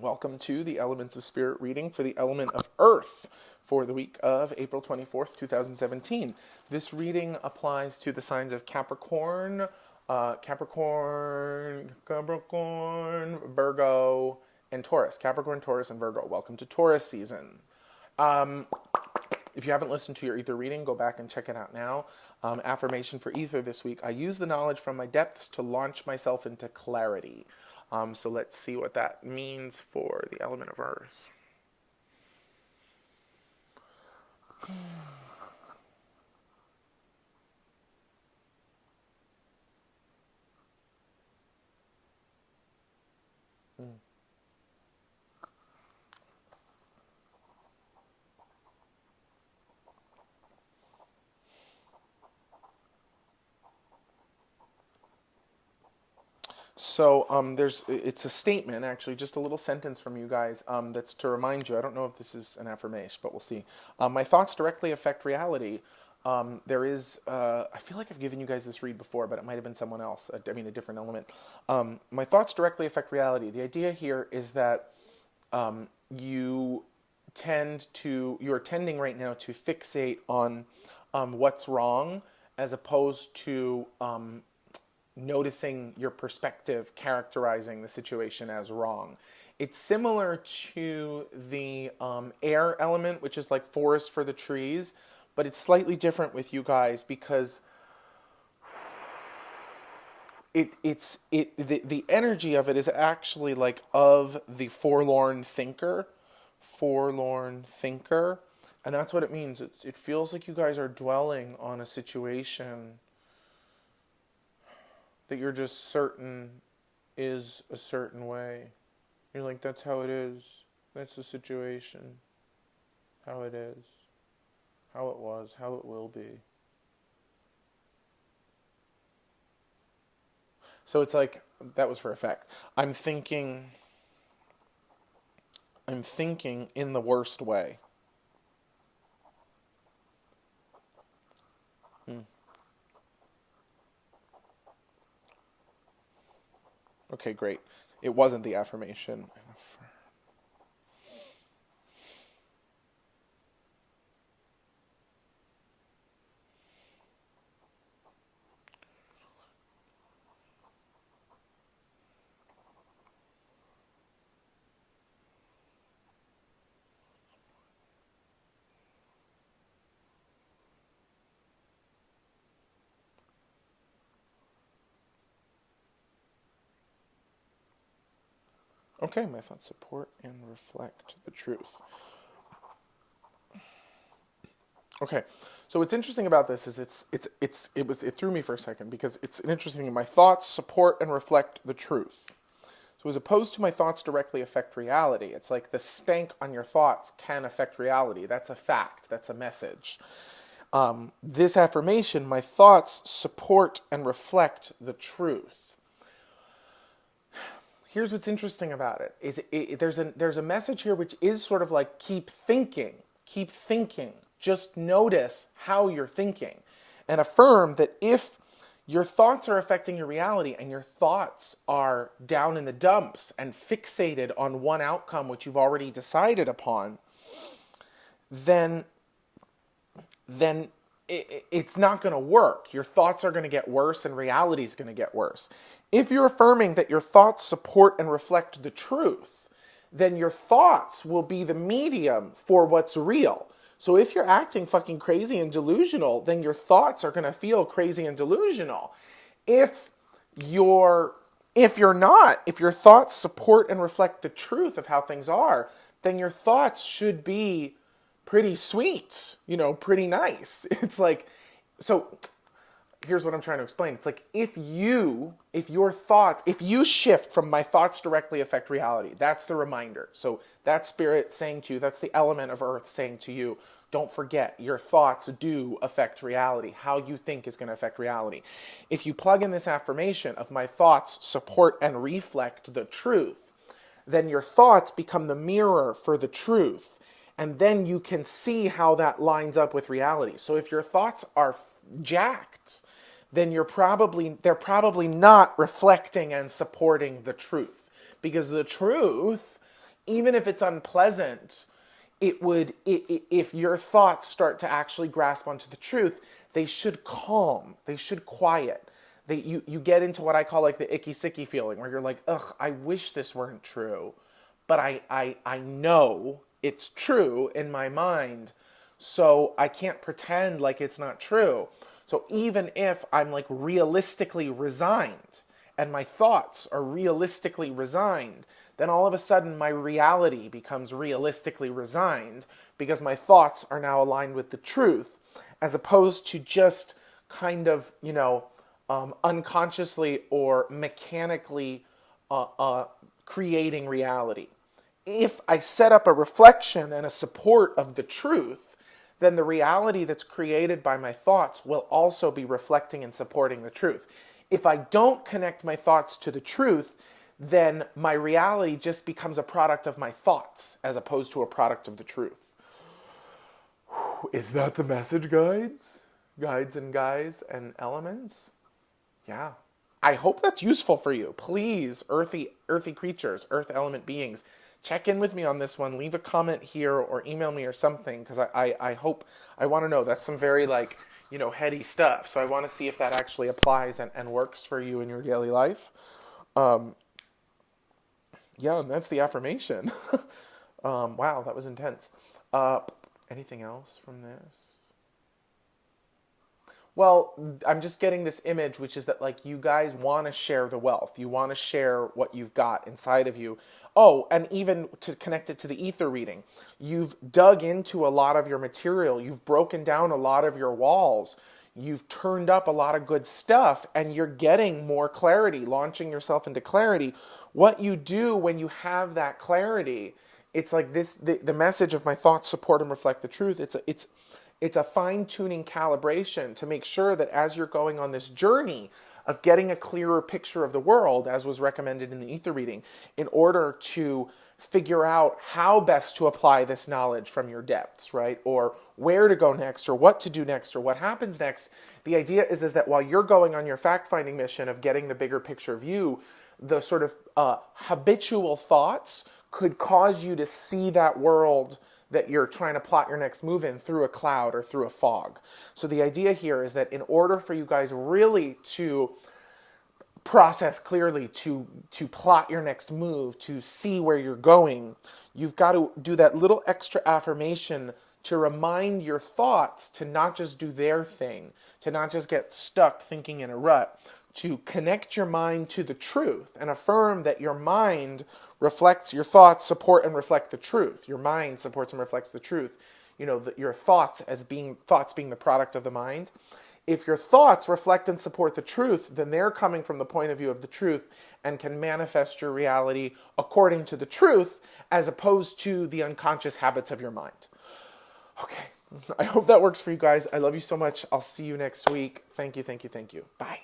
Welcome to the Elements of Spirit reading for the element of Earth for the week of April 24th, 2017. This reading applies to the signs of Capricorn, Virgo, and Taurus. Capricorn, Taurus, and Virgo. Welcome to Taurus season. If you haven't listened to your ether reading, go back and check it out now. Affirmation for ether this week. I use the knowledge from my depths to launch myself into clarity. So let's see what that means for the element of Earth. So it's a statement, actually, just a little sentence from you guys that's to remind you. I don't know if this is an affirmation, but we'll see. My thoughts directly affect reality. I feel like I've given you guys this read before, but it might have been someone else. A different element. My thoughts directly affect reality. The idea here is that you're tending right now to fixate on what's wrong, as opposed to noticing your perspective, characterizing the situation as wrong. It's similar to the air element, which is like forest for the trees, but it's slightly different with you guys because the energy of it is actually like of the forlorn thinker, and that's what it means. It feels like you guys are dwelling on a situation that you're just certain is a certain way. You're like, that's how it is. That's the situation. How it is. How it was. How it will be. So it's like, that was for effect. I'm thinking in the worst way. Okay, great. It wasn't the affirmation. Okay, my thoughts support and reflect the truth. Okay, so what's interesting about this is it threw me for a second because it's an interesting thing. My thoughts support and reflect the truth. So as opposed to my thoughts directly affect reality, it's like the stank on your thoughts can affect reality. That's a fact. That's a message. This affirmation, my thoughts support and reflect the truth. Here's what's interesting about it, is there's a message here which is sort of like keep thinking, just notice how you're thinking, and affirm that if your thoughts are affecting your reality and your thoughts are down in the dumps and fixated on one outcome which you've already decided upon, then it's not going to work. Your thoughts are going to get worse and reality is going to get worse. If you're affirming that your thoughts support and reflect the truth, then your thoughts will be the medium for what's real. So if you're acting fucking crazy and delusional, then your thoughts are going to feel crazy and delusional. If your thoughts support and reflect the truth of how things are, then your thoughts should be pretty sweet, pretty nice. It's like, so here's what I'm trying to explain. It's like if you shift from my thoughts directly affect reality, that's the reminder. So that's spirit saying to you, that's the element of Earth saying to you, don't forget, your thoughts do affect reality. How you think is going to affect reality. If you plug in this affirmation of my thoughts support and reflect the truth, then your thoughts become the mirror for the truth. And then you can see how that lines up with reality. So if your thoughts are jacked, then they're probably not reflecting and supporting the truth. Because the truth even if it's unpleasant, if your thoughts start to actually grasp onto the truth, they should calm, they should quiet. You get into what I call like the icky sicky feeling, where you're like, ugh, I wish this weren't true, but I know it's true in my mind, so I can't pretend like it's not true. So even if I'm like realistically resigned, and my thoughts are realistically resigned, then all of a sudden my reality becomes realistically resigned, because my thoughts are now aligned with the truth, as opposed to just kind of, unconsciously or mechanically creating reality. If I set up a reflection and a support of the truth, then the reality that's created by my thoughts will also be reflecting and supporting the truth. If I don't connect my thoughts to the truth, then my reality just becomes a product of my thoughts as opposed to a product of the truth. Is that the message, guides? Guides and guys and elements? Yeah. I hope that's useful for you. Please, earthy creatures, earth element beings, check in with me on this one. Leave a comment here or email me or something, because I want to know. That's some very heady stuff. So I want to see if that actually applies and works for you in your daily life. Yeah, and that's the affirmation. Wow, that was intense. Anything else from this? Well, I'm just getting this image, which is that you guys want to share the wealth. You want to share what you've got inside of you. Oh, and even to connect it to the ether reading, you've dug into a lot of your material. You've broken down a lot of your walls. You've turned up a lot of good stuff, and you're getting more clarity, launching yourself into clarity. What you do when you have that clarity, it's like this, the message of my thoughts support and reflect the truth. It's a fine-tuning calibration to make sure that as you're going on this journey of getting a clearer picture of the world, as was recommended in the ether reading, in order to figure out how best to apply this knowledge from your depths, right? Or where to go next, or what to do next, or what happens next. The idea is that while you're going on your fact-finding mission of getting the bigger picture view, the sort of habitual thoughts could cause you to see that world that you're trying to plot your next move in through a cloud or through a fog. So the idea here is that in order for you guys really to process clearly, to plot your next move, to see where you're going, you've got to do that little extra affirmation to remind your thoughts to not just do their thing, to not just get stuck thinking in a rut, to connect your mind to the truth and affirm that your mind reflects your thoughts, support and reflect the truth. Your mind supports and reflects the truth. Your thoughts being the product of the mind. If your thoughts reflect and support the truth, then they're coming from the point of view of the truth and can manifest your reality according to the truth, as opposed to the unconscious habits of your mind. Okay. I hope that works for you guys. I love you so much. I'll see you next week. Thank you, thank you, thank you. Bye.